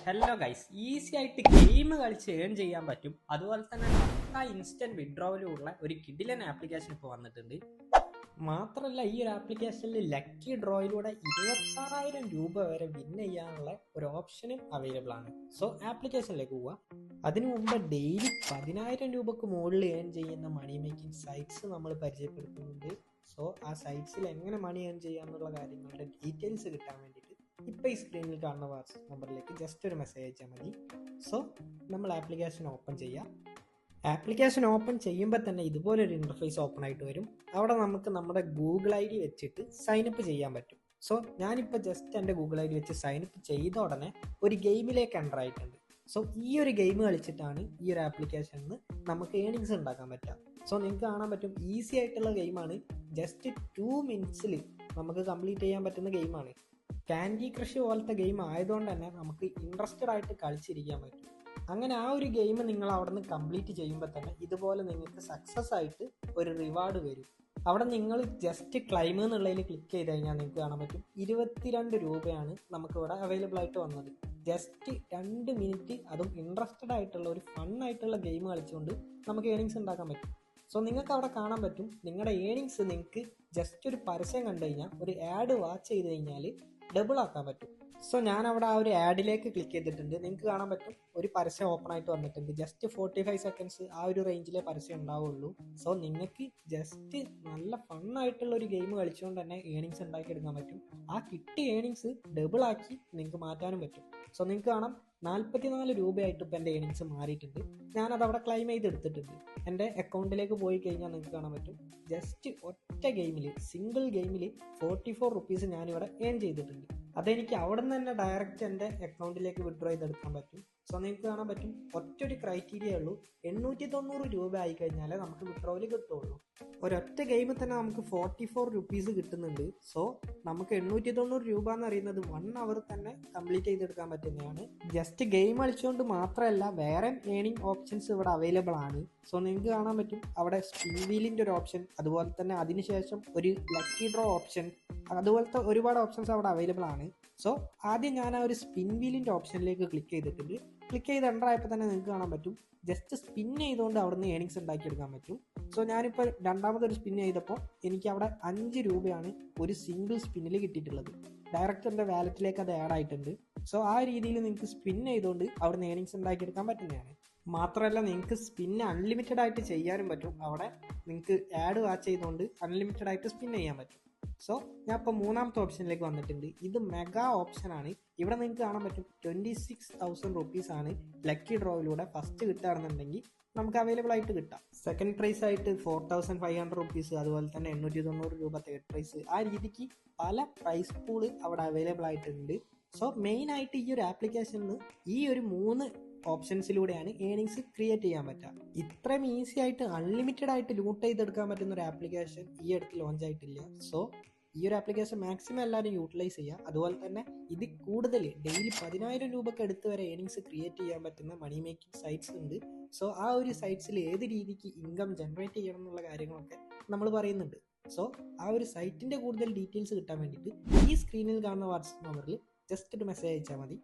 Hello guys, easy ആയിട്ട് game കളിച്ച് earn ചെയ്യാൻ പറ്റും. അതുപോലെ തന്നെ പക്ക ഇൻസ്റ്റന്റ് വിഡ്രോവലുള്ള ഒരു കിഡിലൻ ആപ്ലിക്കേഷൻ ഇപ്പോൾ വന്നിട്ടുണ്ട്. മാത്രമല്ല, ഈ ഒരു ആപ്ലിക്കേഷനിൽ ലക്കി ഡ്രോയിലൂടെ 26,000 രൂപ വരെ വിൻ ചെയ്യാനുള്ള ഒരു ഓപ്ഷനും അവൈലബിൾ ആണ്. സോ ആപ്ലിക്കേഷനിലേക്ക് പോവുക. അതിനു മുമ്പ് ഡെയിലി 10,000 രൂപക്ക് മുകളിൽ ഏൺ ചെയ്യുന്ന മണി മേക്കിംഗ് സൈറ്റ്സ് നമ്മൾ പരിചയപ്പെടുത്തുന്നുണ്ട്. സോ ആ സൈറ്റ്സിൽ എങ്ങനെ മണി ഏൺ ചെയ്യാന്നുള്ള കാര്യങ്ങളുടെ ഡീറ്റെയിൽസ് കിട്ടാൻ വേണ്ടിയിട്ട് ഇപ്പോൾ ഈ സ്ക്രീനിൽ കാണുന്ന വാട്സ്ആപ്പ് നമ്പറിലേക്ക് ജസ്റ്റ് ഒരു മെസ്സേജ് അയച്ചാൽ മതി. സോ നമ്മൾ ആപ്ലിക്കേഷൻ ഓപ്പൺ ചെയ്യാം. ആപ്ലിക്കേഷൻ ഓപ്പൺ ചെയ്യുമ്പോൾ തന്നെ ഇതുപോലൊരു ഇൻ്റർഫേസ് ഓപ്പൺ ആയിട്ട് വരും. അവിടെ നമുക്ക് നമ്മുടെ ഗൂഗിൾ ID വെച്ചിട്ട് സൈനപ്പ് ചെയ്യാൻ പറ്റും. സോ ഞാനിപ്പോൾ ജസ്റ്റ് എൻ്റെ ഗൂഗിൾ ID വെച്ച് സൈനപ്പ് ചെയ്ത ഉടനെ ഒരു ഗെയിമിലേക്ക് എൻ്റർ ആയിട്ടുണ്ട്. സോ ഈ ഒരു ഗെയിം കളിച്ചിട്ടാണ് ഈ ഒരു ആപ്ലിക്കേഷനിൽ നിന്ന് നമുക്ക് ഏണിങ്സ് ഉണ്ടാക്കാൻ പറ്റുക. സോ നിങ്ങൾക്ക് കാണാൻ പറ്റും, ഈസി ആയിട്ടുള്ള ഗെയിമാണ്. ജസ്റ്റ് 2 മിനിറ്റ്സിൽ നമുക്ക് കംപ്ലീറ്റ് ചെയ്യാൻ പറ്റുന്ന ഗെയിമാണ്. ക്യാൻഡി ക്രഷ് പോലത്തെ ഗെയിം ആയതുകൊണ്ട് തന്നെ നമുക്ക് ഇൻട്രസ്റ്റഡ് ആയിട്ട് കളിച്ചിരിക്കാൻ പറ്റും. അങ്ങനെ ആ ഒരു ഗെയിം നിങ്ങൾ അവിടെ നിന്ന് കംപ്ലീറ്റ് ചെയ്യുമ്പോൾ തന്നെ ഇതുപോലെ നിങ്ങൾക്ക് സക്സസ് ആയിട്ട് ഒരു റിവാർഡ് വരും. അവിടെ നിങ്ങൾ ജസ്റ്റ് ക്ലൈം എന്നുള്ളതിൽ ക്ലിക്ക് ചെയ്ത് കഴിഞ്ഞാൽ നിങ്ങൾക്ക് കാണാൻ പറ്റും 22 രൂപയാണ് നമുക്കിവിടെ അവൈലബിൾ ആയിട്ട് വന്നത്. ജസ്റ്റ് 2 മിനിറ്റ്, അതും ഇൻട്രസ്റ്റഡ് ആയിട്ടുള്ള ഒരു ഫൺ ആയിട്ടുള്ള ഗെയിം കളിച്ചുകൊണ്ട് നമുക്ക് ഏണിങ്സ് ഉണ്ടാക്കാൻ പറ്റും. സോ നിങ്ങൾക്ക് അവിടെ കാണാൻ പറ്റും നിങ്ങളുടെ ഏണിങ്സ് നിങ്ങൾക്ക് ജസ്റ്റ് ഒരു പരസ്യം കണ്ടു കഴിഞ്ഞാൽ, ഒരു ആഡ് വാച്ച് ചെയ്ത് കഴിഞ്ഞാൽ ഡബിൾ ആക്കാൻ പറ്റും. സോ ഞാൻ അവിടെ ആ ഒരു ആഡിലേക്ക് ക്ലിക്ക് ചെയ്തിട്ടുണ്ട്. നിങ്ങൾക്ക് കാണാൻ പറ്റും ഒരു പരസ്യം ഓപ്പൺ ആയിട്ട് വന്നിട്ടുണ്ട്. ജസ്റ്റ് 45 സെക്കൻഡ്സ് ആ ഒരു റേഞ്ചിലെ പരസ്യം ഉണ്ടാവുള്ളൂ. സോ നിങ്ങൾക്ക് ജസ്റ്റ് നല്ല ഫണ്ണായിട്ടുള്ള ഒരു ഗെയിം കളിച്ചുകൊണ്ട് തന്നെ ഏണിങ്സ് ഉണ്ടാക്കിയെടുക്കാൻ പറ്റും. ആ കിട്ടിയ ഏണിങ്സ് ഡബിൾ ആക്കി നിങ്ങൾക്ക് മാറ്റാനും പറ്റും. സോ നിങ്ങൾക്ക് കാണാം 44 രൂപയായിട്ട് ഇപ്പോൾ എൻ്റെ ഏണിങ്സ് മാറിയിട്ടുണ്ട്. ഞാനത് അവിടെ ക്ലെയിം ചെയ്തെടുത്തിട്ടുണ്ട്. എൻ്റെ അക്കൗണ്ടിലേക്ക് പോയി കഴിഞ്ഞാൽ നിങ്ങൾക്ക് കാണാൻ പറ്റും ജസ്റ്റ് ഒറ്റ ഗെയിമിൽ, സിംഗിൾ ഗെയിമിൽ 44 റുപ്പീസ് ഞാനിവിടെ ഏൺ ചെയ്തിട്ടുണ്ട്. അതെനിക്ക് അവിടെ നിന്ന് തന്നെ ഡയറക്റ്റ് എൻ്റെ അക്കൗണ്ടിലേക്ക് വിഡ്രോ ചെയ്തെടുക്കാൻ പറ്റും. സോ നിങ്ങൾക്ക് കാണാൻ പറ്റും ഒറ്റൊരു ക്രൈറ്റീരിയ ഉള്ളൂ, 890 രൂപ ആയി കഴിഞ്ഞാലേ നമുക്ക് വിഡ്രോയിൽ കിട്ടുള്ളൂ. ഒരൊറ്റ ഗെയിമിൽ തന്നെ നമുക്ക് 44 റുപ്പീസ് കിട്ടുന്നുണ്ട്. സോ നമുക്ക് 890 രൂപ എന്ന് പറയുന്നത് 1 അവർ തന്നെ കംപ്ലീറ്റ് ചെയ്തെടുക്കാൻ പറ്റുന്നതാണ്. ജസ്റ്റ് ഗെയിം കളിച്ചുകൊണ്ട് മാത്രമല്ല, വേറെ ഏണിംഗ് ഓപ്ഷൻസ് ഇവിടെ അവൈലബിൾ ആണ്. സോ നിങ്ങൾക്ക് കാണാൻ പറ്റും അവിടെ സ്പിൻ വീലിൻ്റെ ഒരു ഓപ്ഷൻ, അതുപോലെ തന്നെ അതിനുശേഷം ഒരു ലക്കി ഡ്രോ ഓപ്ഷൻ, അതുപോലത്തെ ഒരുപാട് ഓപ്ഷൻസ് അവിടെ അവൈലബിൾ ആണ്. സോ ആദ്യം ഞാൻ ആ ഒരു സ്പിൻ വീലിൻ്റെ ഓപ്ഷനിലേക്ക് ക്ലിക്ക് ചെയ്തിട്ടുണ്ട്. ക്ലിക്ക് ചെയ്ത് എൻ്റർ ആയപ്പോൾ തന്നെ നിങ്ങൾക്ക് കാണാൻ പറ്റും ജസ്റ്റ് സ്പിൻ ചെയ്തുകൊണ്ട് അവിടെ നിന്ന് ഏണിങ്സ് ഉണ്ടാക്കിയെടുക്കാൻ പറ്റും. സോ ഞാനിപ്പോൾ രണ്ടാമതൊരു സ്പിൻ ചെയ്തപ്പോൾ എനിക്ക് അവിടെ 5 രൂപയാണ് ഒരു സിംഗിൾ സ്പിന്നിൽ കിട്ടിയിട്ടുള്ളത്. ഡയറക്റ്റ് എൻ്റെ വാലറ്റിലേക്ക് അത് ആഡ് ആയിട്ടുണ്ട്. സോ ആ രീതിയിൽ നിങ്ങൾക്ക് സ്പിൻ ചെയ്തുകൊണ്ട് അവിടെ നിന്ന് ഏണിങ്സ് ഉണ്ടാക്കിയെടുക്കാൻ പറ്റുന്നതാണ്. മാത്രമല്ല, നിങ്ങൾക്ക് സ്പിൻ അൺലിമിറ്റഡ് ആയിട്ട് ചെയ്യാനും പറ്റും. അവിടെ നിങ്ങൾക്ക് ആഡ് വാച്ച് ചെയ്തുകൊണ്ട് അൺലിമിറ്റഡ് ആയിട്ട് സ്പിൻ ചെയ്യാൻ പറ്റും. സോ ഞാൻ ഇപ്പോൾ മൂന്നാമത്തെ ഓപ്ഷനിലേക്ക് വന്നിട്ടുണ്ട്. ഇത് മെഗാ ഓപ്ഷനാണ്. ഇവിടെ നിങ്ങൾക്ക് കാണാൻ പറ്റും 26,000 റുപ്പീസാണ് ലക്കി ഡ്രോയിലൂടെ ഫസ്റ്റ് കിട്ടുകയാണെന്നുണ്ടെങ്കിൽ നമുക്ക് അവൈലബിൾ ആയിട്ട് കിട്ടാം. സെക്കൻഡ് പ്രൈസ് ആയിട്ട് 4,500 റുപ്പീസ്, അതുപോലെ തന്നെ 890 രൂപ തേർഡ് പ്രൈസ്. ആ രീതിക്ക് പല പ്രൈസ് പൂള് അവിടെ അവൈലബിൾ ആയിട്ടുണ്ട്. സോ മെയിനായിട്ട് ഈ ഒരു ആപ്ലിക്കേഷനിൽ ഈ ഒരു 3 ഓപ്ഷൻസിലൂടെയാണ് ഏണിങ്സ് ക്രിയേറ്റ് ചെയ്യാൻ പറ്റുക. ഇത്രയും ഈസി ആയിട്ട് അൺലിമിറ്റഡ് ആയിട്ട് ലൂട്ട് ചെയ്തെടുക്കാൻ പറ്റുന്ന ഒരു ആപ്ലിക്കേഷൻ ഈ അടുത്ത് ലോഞ്ച് ആയിട്ടില്ല. സോ ഈ ഒരു ആപ്ലിക്കേഷൻ മാക്സിമം എല്ലാവരും യൂട്ടിലൈസ് ചെയ്യുക. അതുപോലെ തന്നെ ഇത് കൂടുതൽ ഡെയിലി 10,000 രൂപയ്ക്ക് അടുത്ത് വരെ ഏണിങ്സ് ക്രിയേറ്റ് ചെയ്യാൻ പറ്റുന്ന മണി മേക്കിംഗ് സൈറ്റ്സ് ഉണ്ട്. സോ ആ ഒരു സൈറ്റ്സിൽ ഏത് രീതിക്ക് ഇൻകം ജനറേറ്റ് ചെയ്യണം എന്നുള്ള കാര്യങ്ങളൊക്കെ നമ്മൾ പറയുന്നുണ്ട്. സോ ആ ഒരു സൈറ്റിൻ്റെ കൂടുതൽ ഡീറ്റെയിൽസ് കിട്ടാൻ വേണ്ടിയിട്ട് ഈ സ്ക്രീനിൽ കാണുന്ന വാട്സ്ആപ്പ് നമ്പറിൽ ജസ്റ്റ് ഒരു മെസ്സേജ് അയച്ചാൽ മതി.